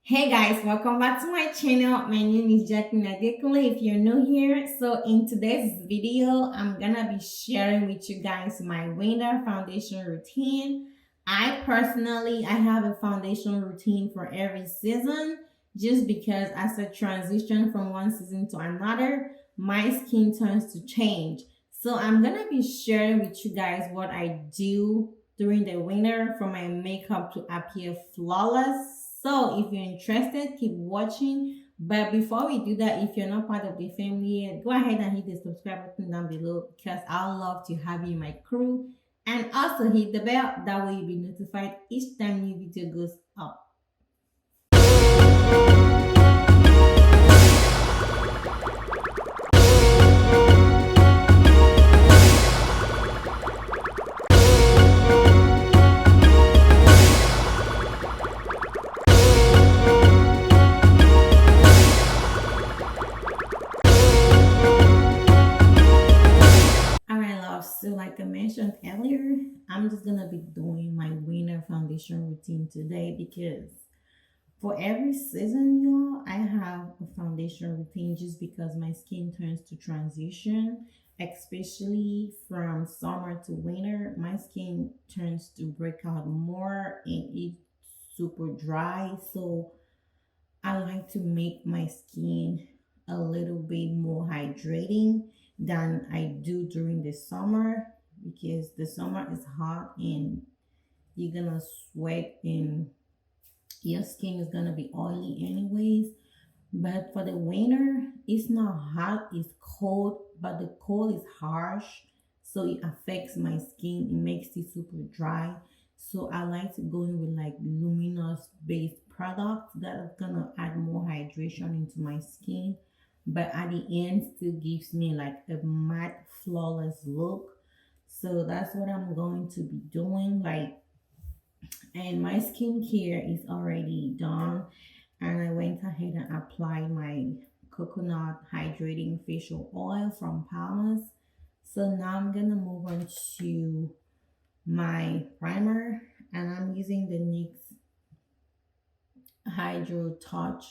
Hey guys, welcome back to my channel. My name is Jacque-belle if you're new here. So in today's video, I'm gonna be sharing with you guys my winter foundation routine. I have a foundation routine for every season just because as I transition from one season to another, my skin tends to change. So I'm gonna be sharing with you guys what I do during the winter for my makeup to appear flawless. So if you're interested, keep watching. But before we do that, if you're not part of the family yet, go ahead and hit the subscribe button down below because I love to have you in my crew. And also hit the bell, that way you'll be notified each time new video goes up. Alright, love. So, like I mentioned earlier, I'm just gonna be doing my winter foundation routine today because for every season, y'all, I have a foundation routine just because my skin turns to transition, especially from summer to winter. My skin turns to break out more and it's super dry. So I like to make my skin a little bit more hydrating than I do during the summer because the summer is hot and you're gonna sweat and your skin is gonna be oily anyways. But for the winter, it's not hot, it's cold, but the cold is harsh, so it affects my skin, it makes it super dry. So I like to go in with like luminous based products that are gonna add more hydration into my skin, but at the end still gives me like a matte flawless look. So that's what I'm going to be doing. And my skincare is already done, and I went ahead and applied my coconut hydrating facial oil from Palmer's. So now I'm gonna move on to my primer, and I'm using the NYX hydratouch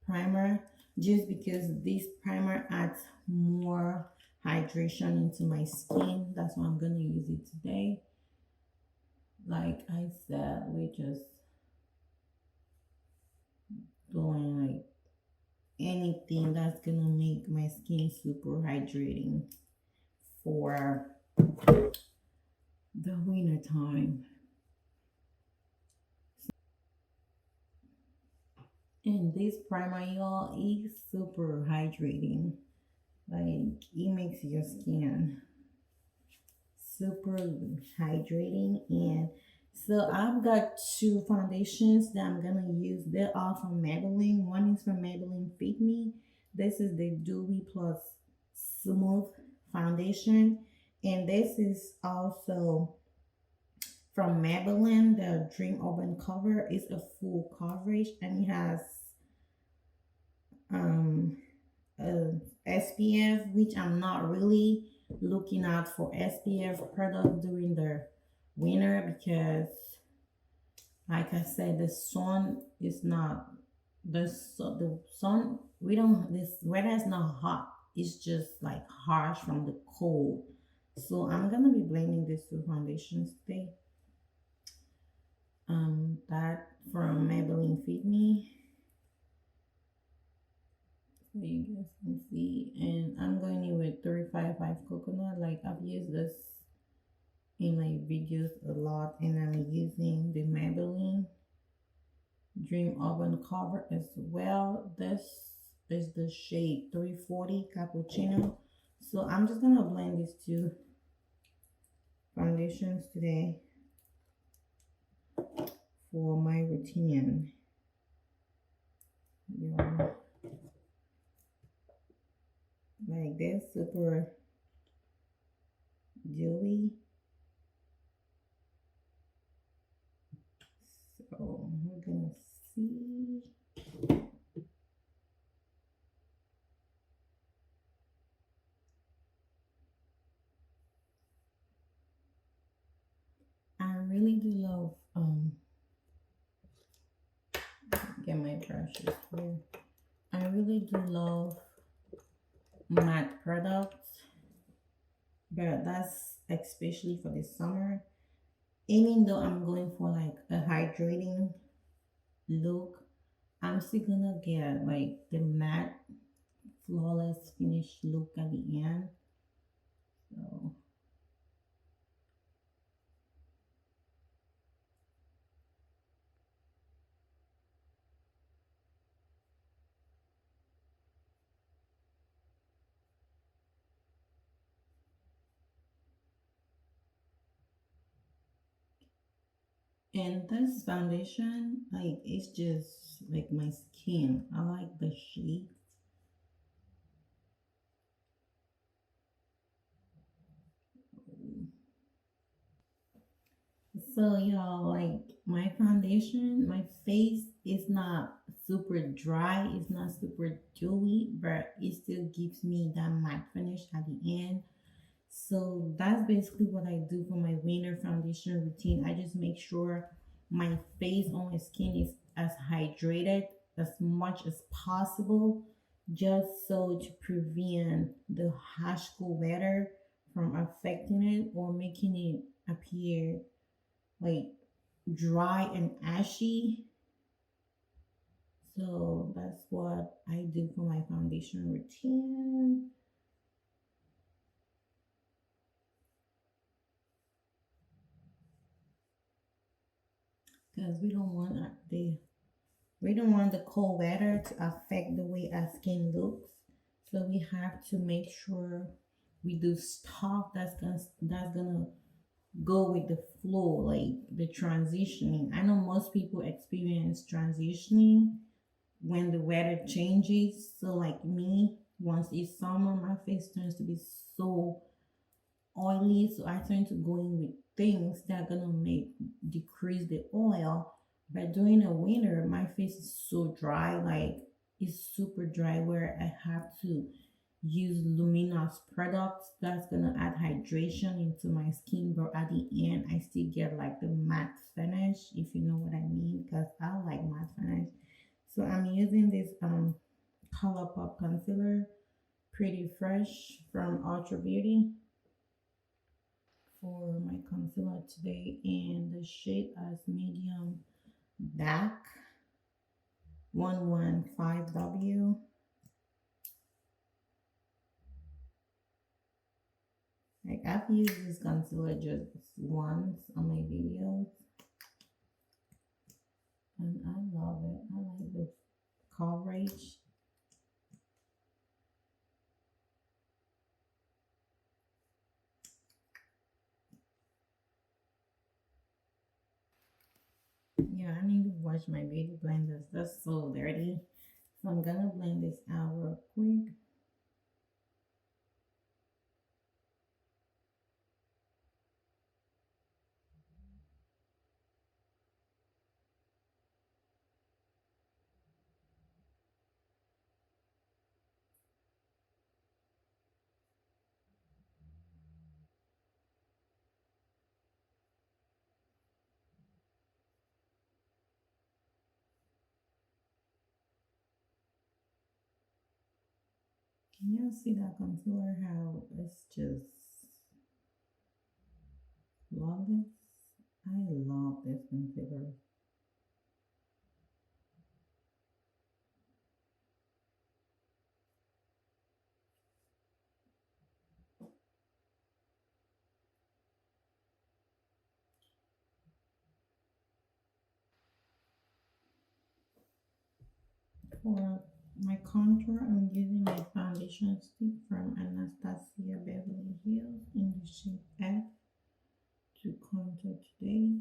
primer just because this primer adds more hydration into my skin. That's why I'm gonna use it today. Like I said, we just doing like anything that's gonna make my skin super hydrating for the winter time. And this primer, y'all, is super hydrating. Like it makes your skin super hydrating. And so I've got two foundations that I'm gonna use. They're all from Maybelline. One is from Maybelline Fit Me. This is the Dewy Plus Smooth Foundation, and this is also from Maybelline. The Dream Open Cover is a full coverage, and it has um a SPF, which I'm not really looking out for SPF products during the winter because, like I said, the sun is not the sun. We don't this weather is not hot. It's just like harsh from the cold. So I'm gonna be blending these two foundations today. That from Maybelline Fit Me. So you guys can see, and I'm going in with 355 coconut. Like I've used this in my videos a lot, and I'm using the Maybelline Dream Oven Cover as well. This is the shade 340 Cappuccino. So I'm just gonna blend these two foundations today for my routine. Yeah. Like this, super dewy. So we're gonna see. I really do love at my brushes here. I really do love matte products, but that's especially for the summer. Even though I'm going for like a hydrating look, I'm still gonna get like the matte flawless finish look at the end. So and this foundation, like it's just like my skin. I like the shade. So y'all, like my foundation, my face is not super dry, it's not super dewy, but it still gives me that matte finish at the end. So that's basically what I do for my winter foundation routine. I just make sure my face on my skin is as hydrated as much as possible, just so to prevent the harsh cool weather from affecting it or making it appear like dry and ashy. So that's what I do for my foundation routine. Because we don't want the cold weather to affect the way our skin looks. So we have to make sure we do stuff that's gonna go with the flow, like the transitioning. I know most people experience transitioning when the weather changes. So like me, once it's summer, my face turns to be so oily. So I tend to go in with things that are gonna make decrease the oil. But during the winter, my face is so dry, like it's super dry where I have to use luminous products that's gonna add hydration into my skin, but at the end I still get like the matte finish, if you know what I mean, because I like matte finish. So I'm using this colorpop concealer, pretty fresh from Ultra Beauty, for my concealer today, and the shade as medium black 115W. Like I've used this concealer just once on my videos, and I love it. I like the coverage. Yeah, I need to wash my beauty blenders. That's so dirty. So I'm gonna blend this out real quick. Can you see that concealer? How it's just flawless. I love this concealer. For my contour, I'm using my foundation stick from Anastasia Beverly Hills in the shade F to contour today.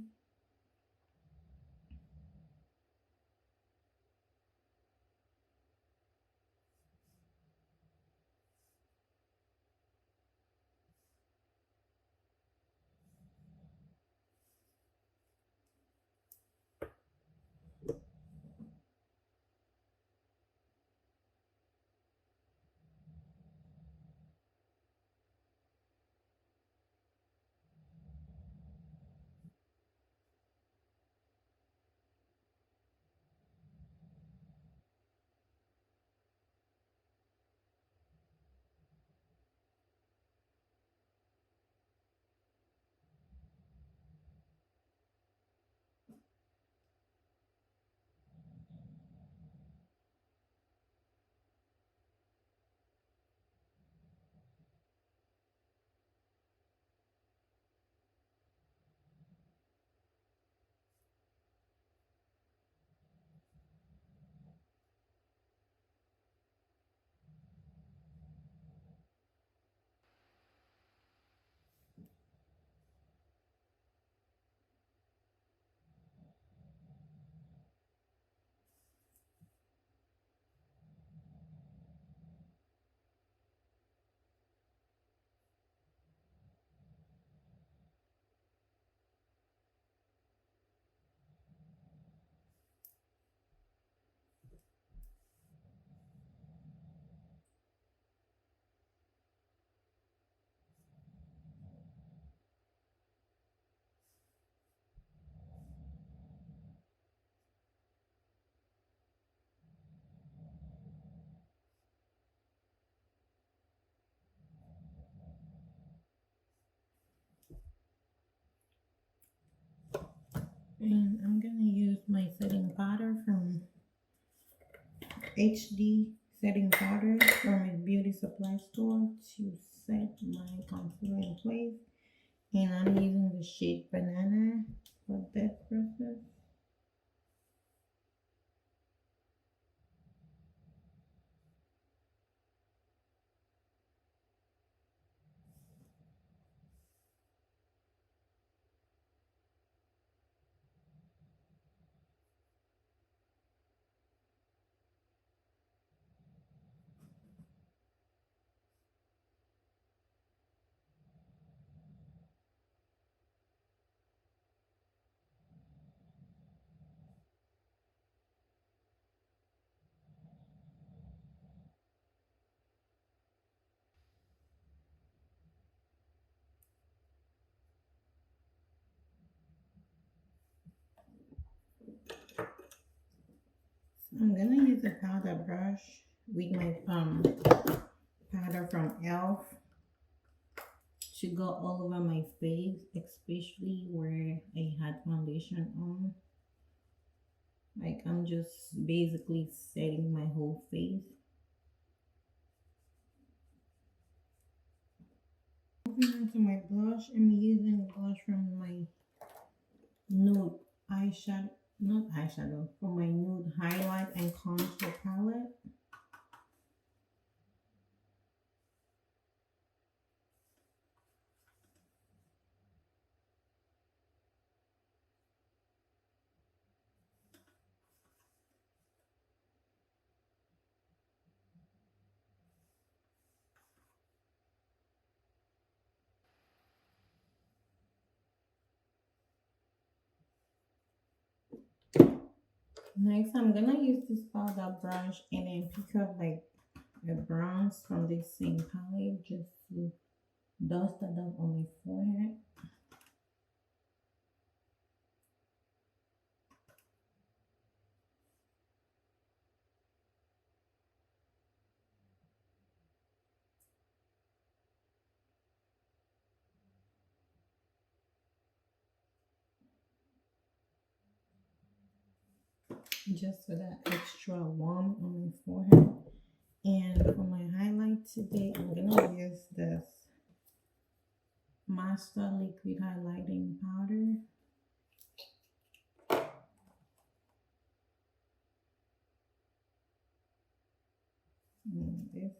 And I'm gonna use my setting powder from HD setting powder from a beauty supply store to set my concealer in place. And I'm using the shade Banana for this process. I'm gonna use a powder brush with my powder from Elf to go all over my face, especially where I had foundation on. Like I'm just basically setting my whole face. Moving on to my blush, I'm using blush from my nude eyeshadow, not eyeshadow, from my nude highlight and contour palette. Next, I'm gonna use this powder brush and then pick up like the browns from this same palette just to dust it up on my forehead. Just for that extra warm on my forehead. And for my highlight today, I'm gonna use this Master Liquid Highlighting Powder. This,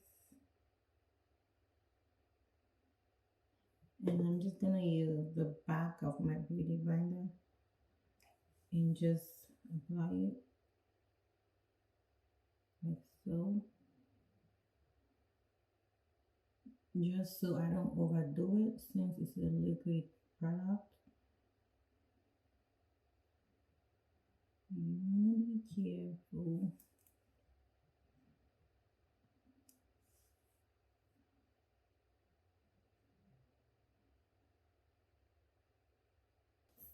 and I'm just gonna use the back of my beauty blender and just apply it like so, just so I don't overdo it since it's a liquid product. You want to be careful.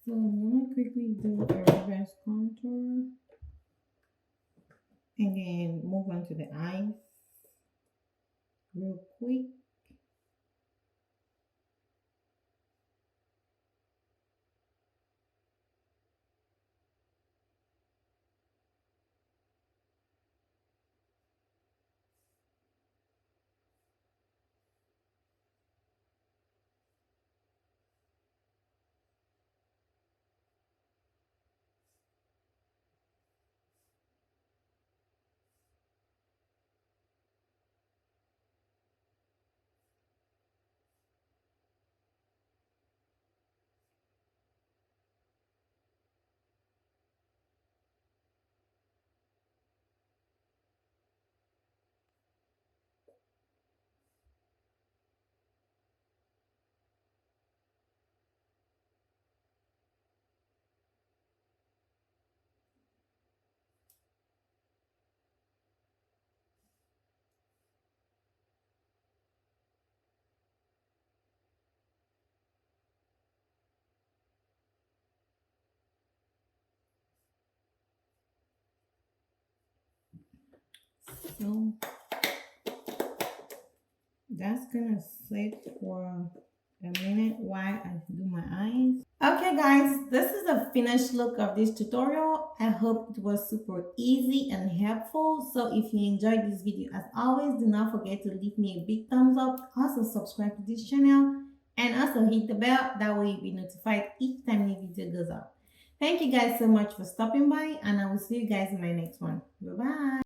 So I'm gonna quickly do a reverse contour and then move on to the eyes real quick. So that's gonna sit for a minute while I do my eyes. Okay guys, this is a finished look of this tutorial. I hope it was super easy and helpful. So if you enjoyed this video, as always, do not forget to leave me a big thumbs up. Also subscribe to this channel and also hit the bell. That way you'll be notified each time new video goes up. Thank you guys so much for stopping by, and I will see you guys in my next one. Bye bye.